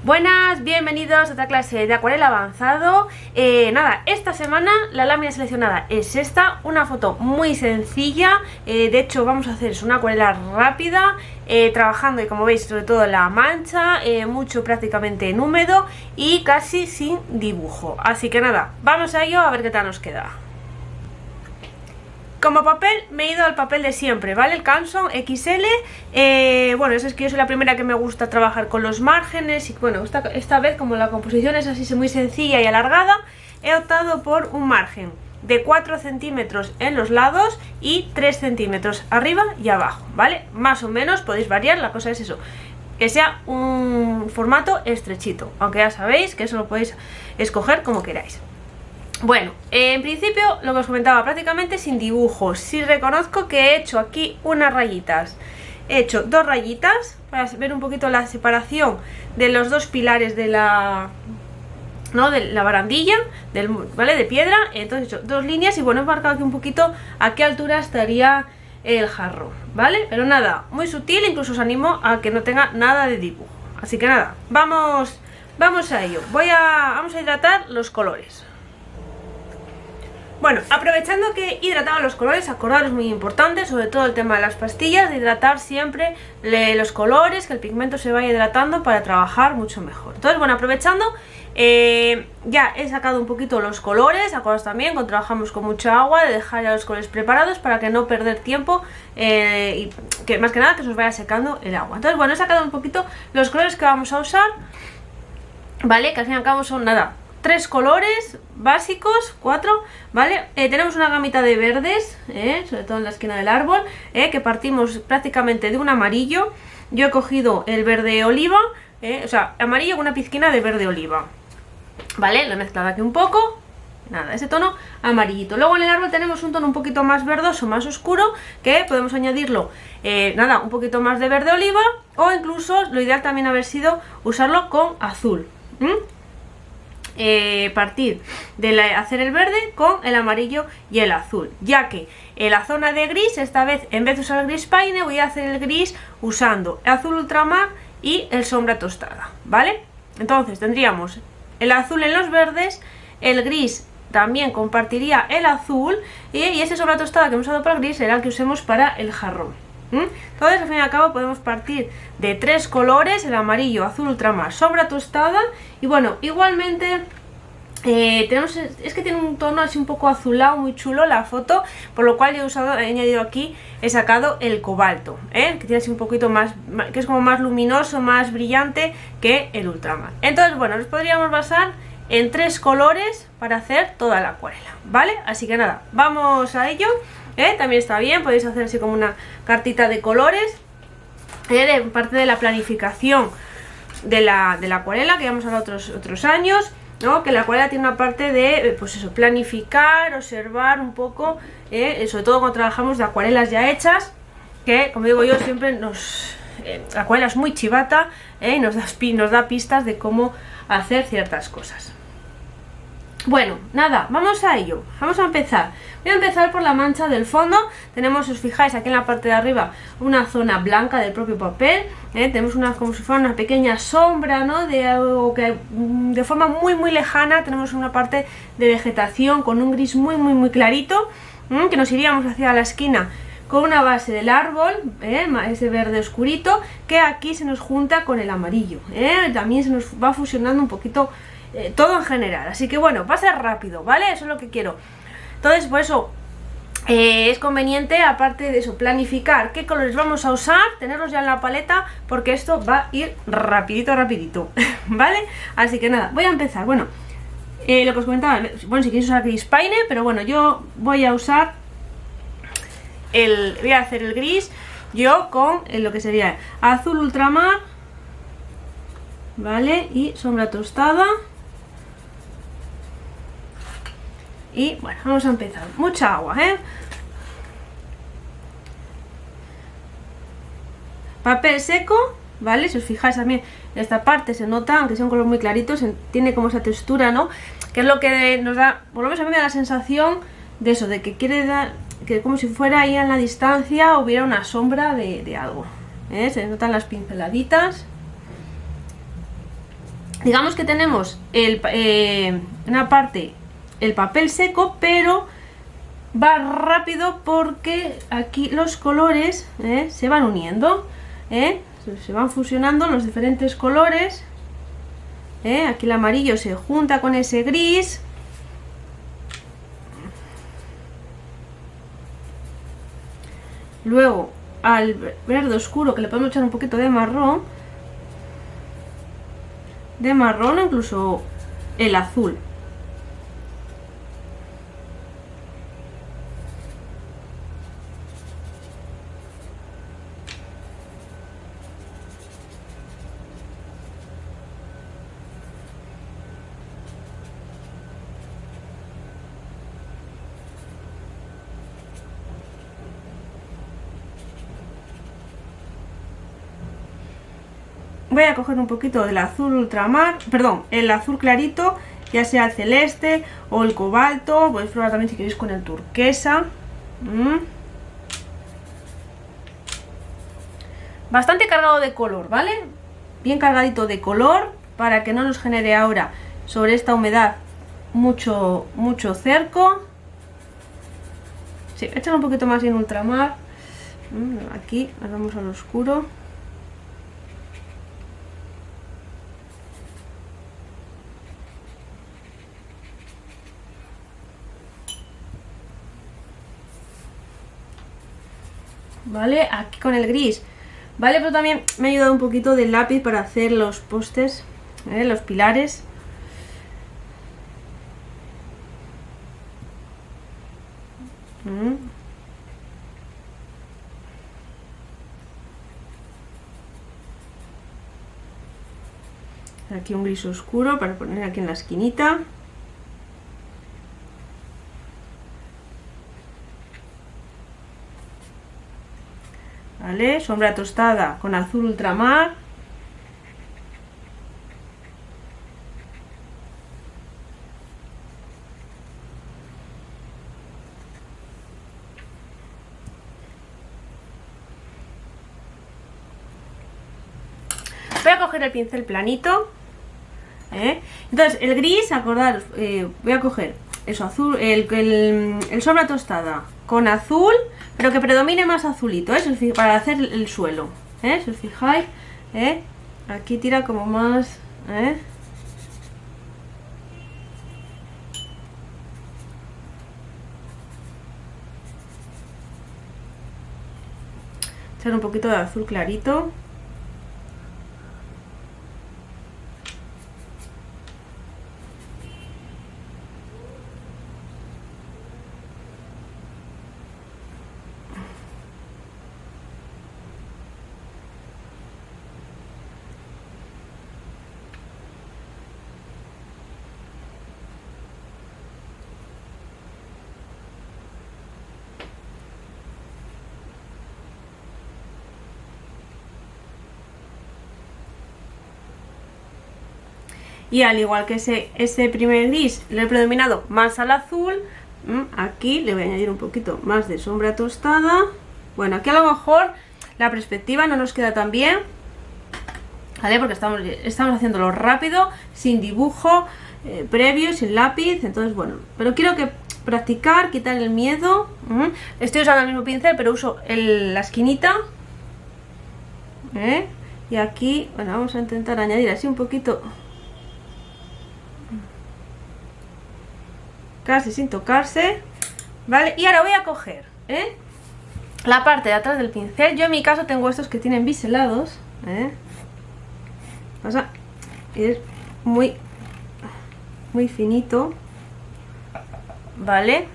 Buenas, bienvenidos a otra clase de acuarela avanzado. Nada, esta semana la lámina seleccionada es esta, una foto muy sencilla. De hecho vamos a hacer una acuarela rápida, trabajando, y como veis, sobre todo la mancha, mucho prácticamente en húmedo y casi sin dibujo. Así que nada, vamos a ello a ver qué tal nos queda. Como papel me he ido al papel de siempre, ¿vale? El Canson XL. Bueno, es que yo soy la primera que me gusta trabajar con los márgenes. Y bueno, esta vez, como la composición es así muy sencilla y alargada, he optado por un margen de 4 centímetros en los lados y 3 centímetros arriba y abajo, ¿vale? Más o menos podéis variar, la cosa es eso, que sea un formato estrechito, aunque ya sabéis que eso lo podéis escoger como queráis. Bueno, en principio lo que os comentaba, prácticamente sin dibujos. Sí reconozco que he hecho aquí unas rayitas. He hecho dos rayitas para ver un poquito la separación de los dos pilares de la barandilla, ¿vale? De piedra. Entonces he hecho dos líneas y bueno, he marcado aquí un poquito a qué altura estaría el jarro, ¿vale? Pero nada, muy sutil, incluso os animo a que no tenga nada de dibujo. Así que nada, vamos a ello. Vamos a hidratar los colores. Bueno, aprovechando que he hidratado los colores, acordaros, muy importante, sobre todo el tema de las pastillas, de hidratar siempre los colores, que el pigmento se vaya hidratando para trabajar mucho mejor. Entonces, bueno, aprovechando, ya he sacado un poquito los colores. Acordaos también, cuando trabajamos con mucha agua, de dejar ya los colores preparados para que no perder tiempo y que más que nada que se os vaya secando el agua. Entonces, bueno, he sacado un poquito los colores que vamos a usar, ¿vale? Que al fin y al cabo son, nada, 3 colores básicos, 4, ¿vale? Tenemos una gamita de verdes, sobre todo en la esquina del árbol, que partimos prácticamente de un amarillo. Yo he cogido el verde oliva, o sea, amarillo con una pizquina de verde oliva, ¿vale? Lo he mezclado aquí un poco, nada, ese tono amarillito. Luego en el árbol tenemos un tono un poquito más verdoso, más oscuro, que podemos añadirlo, nada, un poquito más de verde oliva, o incluso lo ideal también haber sido usarlo con azul. Partir de hacer el verde con el amarillo y el azul, ya que en la zona de gris, esta vez en vez de usar el gris paine, voy a hacer el gris usando el azul ultramar y el sombra tostada, ¿vale? Entonces tendríamos el azul en los verdes, el gris también compartiría el azul y ese sombra tostada que hemos usado para el gris será el que usemos para el jarrón. Entonces al fin y al cabo podemos partir de 3 colores, el amarillo, azul ultramar, sombra tostada. Y bueno, igualmente es que tiene un tono así un poco azulado, muy chulo la foto, por lo cual he añadido aquí, he sacado el cobalto, que tiene así un poquito más, que es como más luminoso, más brillante que el ultramar. Entonces bueno, nos podríamos basar en 3 colores para hacer toda la acuarela, ¿vale? Así que nada, vamos a ello. También está bien, podéis hacer así como una cartita de colores, de parte de la planificación de la acuarela, que ya hemos hablado otros años, ¿no? Que la acuarela tiene una parte de, pues eso, planificar, observar un poco, sobre todo cuando trabajamos de acuarelas ya hechas, que como digo yo siempre la acuarela es muy chivata, y nos da pistas de cómo hacer ciertas cosas. Bueno, nada, vamos a ello, vamos a empezar. Voy a empezar por la mancha del fondo. Tenemos, si os fijáis, aquí en la parte de arriba una zona blanca del propio papel, tenemos como si fuera una pequeña sombra, ¿no? De algo que de forma muy lejana tenemos una parte de vegetación con un gris muy clarito, que nos iríamos hacia la esquina con una base del árbol, ese verde oscurito, que aquí se nos junta con el amarillo, también se nos va fusionando un poquito todo en general. Así que bueno, va a ser rápido, ¿vale? Eso es lo que quiero. Entonces por eso es conveniente, aparte de eso, planificar qué colores vamos a usar, tenerlos ya en la paleta, porque esto va a ir rapidito ¿vale? Así que nada, voy a empezar. Bueno, lo que os comentaba, bueno, si queréis usar gris paine, pero bueno, yo voy a usar voy a hacer el gris yo con lo que sería azul ultramar, ¿vale? Y sombra tostada. Y bueno, vamos a empezar. Mucha agua, papel seco, ¿vale? Si os fijáis también, esta parte se nota, aunque sea un color muy clarito, tiene como esa textura, ¿no? Que es lo que nos da, por lo menos a mí me da la sensación de eso, de que quiere dar, que como si fuera ahí en la distancia hubiera una sombra de algo, se notan las pinceladitas. digamos que tenemos una parte el papel seco, pero va rápido porque aquí los colores se van uniendo, se van fusionando los diferentes colores. Aquí el amarillo se junta con ese gris. Luego al verde oscuro, que le podemos echar un poquito de marrón, o incluso el azul. Voy a coger un poquito del azul ultramar, perdón, el azul clarito, ya sea el celeste o el cobalto. Podéis probar también si queréis con el turquesa. Bastante cargado de color, ¿vale? Bien cargadito de color para que no nos genere ahora sobre esta humedad mucho cerco. Sí, échalo un poquito más en ultramar. Aquí, vamos al oscuro. Vale, aquí con el gris, vale, pero también me ha ayudado un poquito de lápiz para hacer los postes, los pilares. Aquí un gris oscuro para poner aquí en la esquinita. ¿Vale? Sombra tostada con azul ultramar. Voy a coger el pincel planito. Entonces el gris, acordaros, voy a coger eso, azul, el sombra tostada con azul, pero que predomine más azulito, para hacer el suelo, si os fijáis, aquí tira como más, echar un poquito de azul clarito. Y al igual que ese primer gris le he predominado más al azul, aquí le voy a añadir un poquito más de sombra tostada. Bueno, aquí a lo mejor la perspectiva no nos queda tan bien, ¿vale? Porque estamos haciéndolo rápido, sin dibujo previo, sin lápiz. Entonces, bueno, pero quiero que practicar, quitar el miedo. Estoy usando el mismo pincel, pero uso la esquinita. Y aquí, bueno, vamos a intentar añadir así un poquito, casi sin tocarse, ¿vale? Y ahora voy a coger la parte de atrás del pincel. Yo en mi caso tengo estos que tienen biselados, pasa, es muy finito, ¿vale?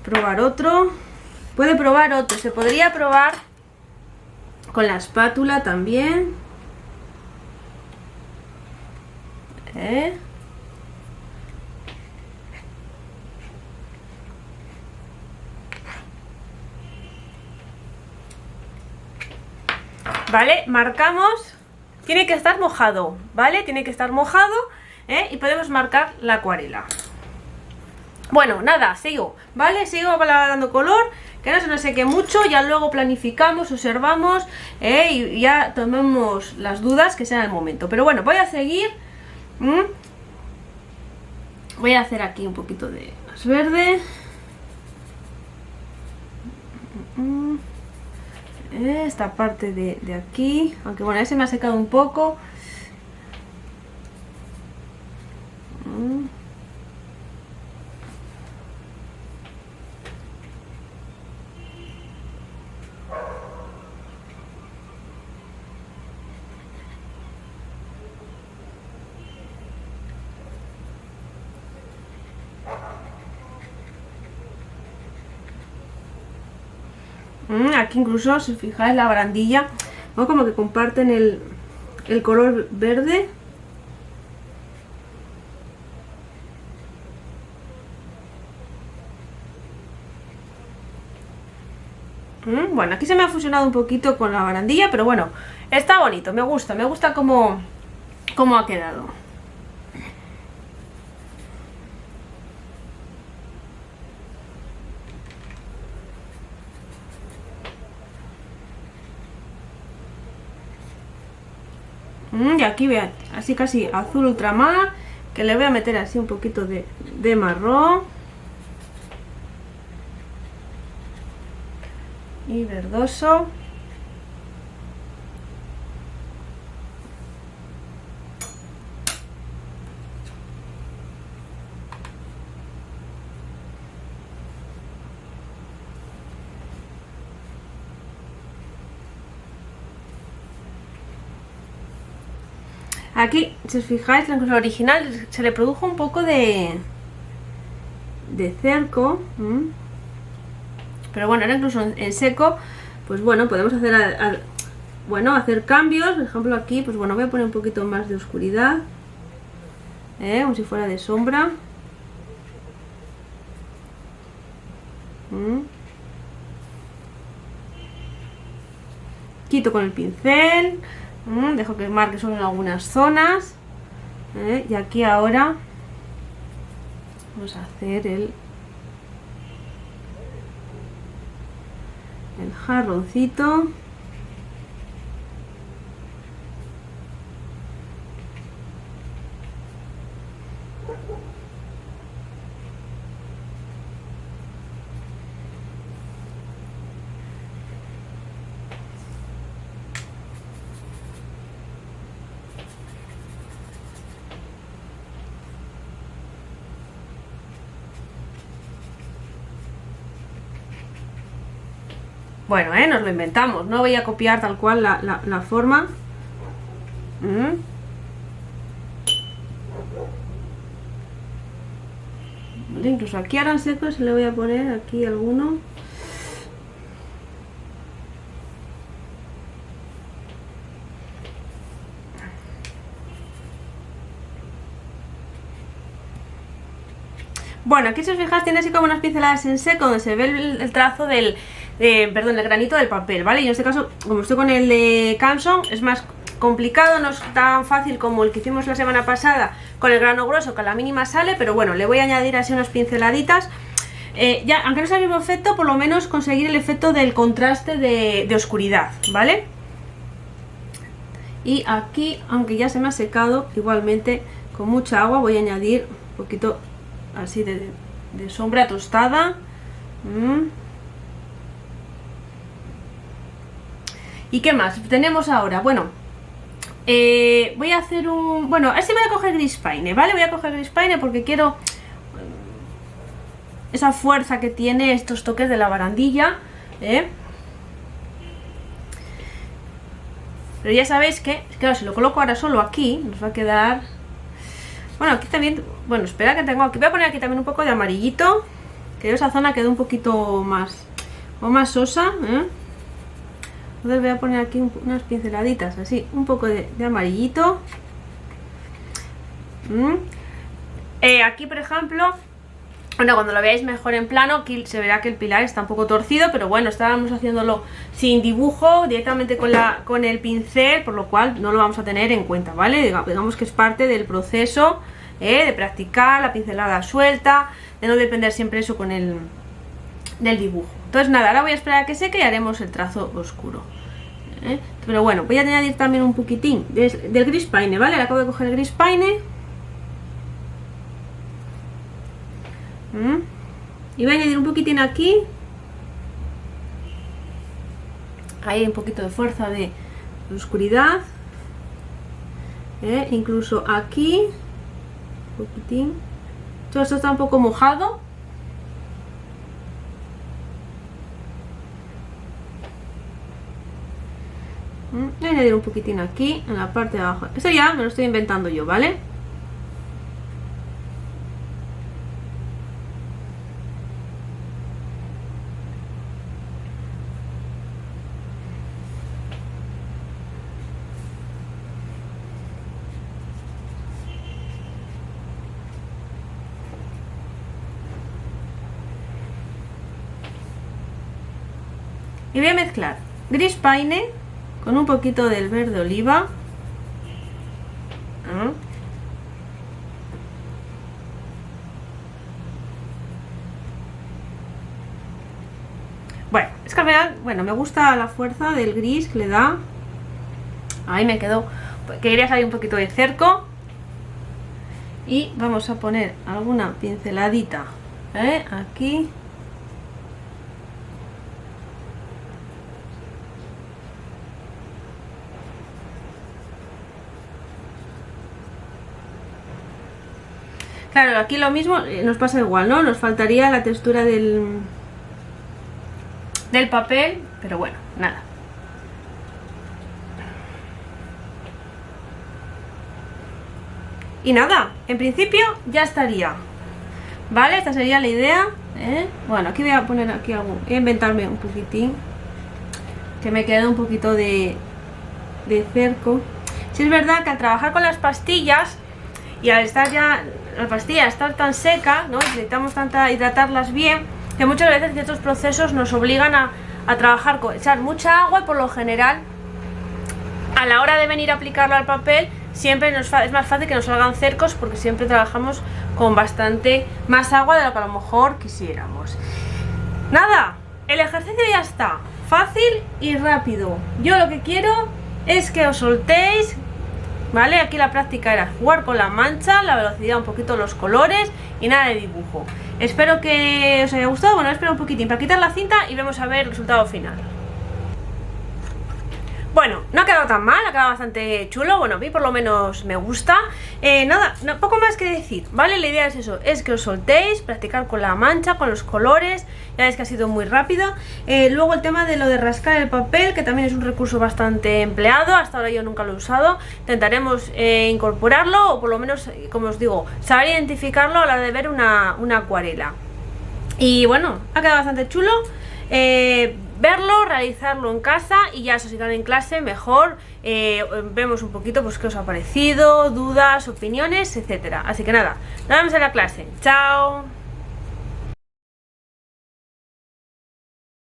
Probar otro, puede probar otro, se podría probar con la espátula también, ¿vale? Marcamos, tiene que estar mojado, ¿vale? Tiene que estar mojado, y podemos marcar la acuarela. Bueno, nada, sigo, ¿vale? Sigo dando color. que no se nos seque mucho, ya luego planificamos, observamos y ya tomemos las dudas que sean el momento. Pero bueno, voy a seguir. Voy a hacer aquí un poquito de más verde. Esta parte de aquí, aunque bueno, ese me ha secado un poco. Aquí incluso, si os fijáis, la barandilla, ¿no? Como que comparten el color verde. Bueno, aquí se me ha fusionado un poquito con la barandilla, pero bueno, está bonito, me gusta cómo ha quedado. Y aquí vean, así casi azul ultramar, que le voy a meter así un poquito de marrón y verdoso. Aquí, si os fijáis, la original se le produjo un poco de cerco, pero bueno, ahora incluso en seco, pues bueno, podemos hacer hacer cambios. Por ejemplo, aquí, pues bueno, voy a poner un poquito más de oscuridad, como si fuera de sombra. Quito con el pincel. Dejo que marque solo en algunas zonas, y aquí ahora vamos a hacer el jarroncito. Bueno, nos lo inventamos, no voy a copiar tal cual la forma. Vale, incluso aquí ahora en seco se le voy a poner aquí alguno. Bueno, aquí si os fijáis tiene así como unas pinceladas en seco donde se ve el trazo el granito del papel, ¿vale? Y en este caso, como estoy con el de Canson, es más complicado, no es tan fácil como el que hicimos la semana pasada con el grano grueso, que a la mínima sale, pero bueno, le voy a añadir así unas pinceladitas. Ya, aunque no sea el mismo efecto, por lo menos conseguir el efecto del contraste de oscuridad, ¿vale? Y aquí, aunque ya se me ha secado, igualmente con mucha agua voy a añadir un poquito así de sombra tostada. ¿Y qué más tenemos ahora? Bueno, voy a hacer un... Bueno, así voy a coger Grease Paint, ¿vale? Voy a coger Grease Paint porque quiero esa fuerza que tiene estos toques de la barandilla, Pero ya sabéis que, claro, si lo coloco ahora solo aquí, nos va a quedar... Bueno, aquí también... Bueno, espera que tengo aquí... Voy a poner aquí también un poco de amarillito, que esa zona quedó un poquito más... o más sosa, Entonces voy a poner aquí unas pinceladitas, así, un poco de amarillito. Aquí, por ejemplo... Bueno, cuando lo veáis mejor en plano, aquí se verá que el pilar está un poco torcido, pero bueno, estábamos haciéndolo sin dibujo, directamente con el pincel, por lo cual no lo vamos a tener en cuenta, ¿vale? Digamos que es parte del proceso de practicar la pincelada suelta, de no depender siempre eso del dibujo, Entonces nada, ahora voy a esperar a que seque y haremos el trazo oscuro. Pero bueno, voy a añadir también un poquitín del gris paine, ¿vale? Ahora acabo de coger el gris paine. Y voy a añadir un poquitín aquí. Ahí un poquito de fuerza de oscuridad. Incluso aquí. Un poquitín. Todo esto está un poco mojado. Voy a añadir un poquitín aquí, en la parte de abajo. Esto ya me lo estoy inventando yo, ¿vale? Y voy a mezclar gris paine con un poquito del verde oliva. Bueno, es que al final, bueno, me gusta la fuerza del gris que le da. Ahí me quedó, quería salir un poquito de cerco. Y vamos a poner alguna pinceladita aquí. Claro, aquí lo mismo, nos pasa igual, ¿no? Nos faltaría la textura del papel, pero bueno, nada. Y nada, en principio ya estaría. ¿Vale? Esta sería la idea. Bueno, aquí voy a poner aquí algo, voy a inventarme un poquitín. Que me quede un poquito de cerco. Sí es verdad que al trabajar con las pastillas y al estar ya la pastilla estar tan seca, ¿no? Necesitamos hidratarlas bien, que muchas veces ciertos procesos nos obligan a trabajar con echar mucha agua y por lo general a la hora de venir a aplicarlo al papel siempre es más fácil que nos salgan cercos porque siempre trabajamos con bastante más agua de lo que a lo mejor quisiéramos. Nada, el ejercicio ya está, fácil y rápido. Yo lo que quiero es que os soltéis. ¿Vale? Aquí la práctica era jugar con la mancha, la velocidad, un poquito los colores y nada de dibujo. Espero que os haya gustado. Bueno, espero un poquitín para quitar la cinta y vamos a ver el resultado final. Bueno, no ha quedado tan mal, ha quedado bastante chulo. Bueno, a mí por lo menos me gusta. Nada, poco más que decir, ¿vale? La idea es eso, es que os soltéis, practicar con la mancha, con los colores. Ya veis que ha sido muy rápido. Luego el tema de lo de rascar el papel, que también es un recurso bastante empleado. Hasta ahora yo nunca lo he usado. Intentaremos incorporarlo, o por lo menos, como os digo, saber identificarlo a la hora de ver una acuarela. Y bueno, ha quedado bastante chulo. Verlo, realizarlo en casa y ya eso, si están en clase mejor, vemos un poquito pues qué os ha parecido, dudas, opiniones, etcétera. Así que nada, nos vemos en la clase. ¡Chao!